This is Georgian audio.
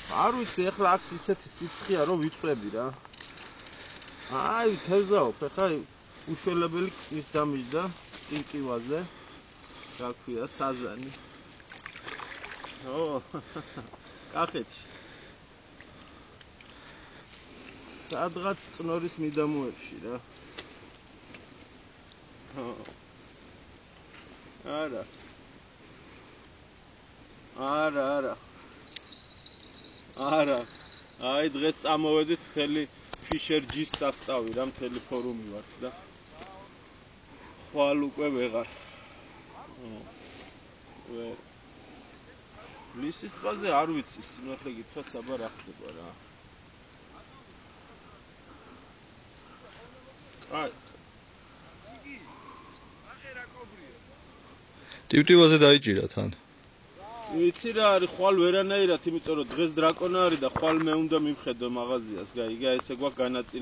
არ ვიცი, ეხლა აქ ისეთი სიცხეა, რომ ვიწვევი რა. აი, თევზაობ, ეხლა უშველებელი ქსნის დამიჯდა კინკივაზე. რა ქვია, საზანი. ო, კახეთში. სადღაც წნორის მიდამოებში რა. არა. არა. აი დღეს წამოვედით მთელი ფიშერჯის სასწავი რა, მთელი ფორუმი ვარ და ხვალ უკვე ვეღარ. ლისის ტბაზე არ ვიცი, სიმართლე გითხრა საბა რა ხდება რა. აი. ტივტივაზე დაიჭირა თან. ვიცი რა არის, ხვალ ვერანაირად, იმიტომ რომ დღეს დრაკონა არის და ხვალ მე უნდა მივხედო მაღაზიას, გაიგე, ესე გვაქვს განაწილებული.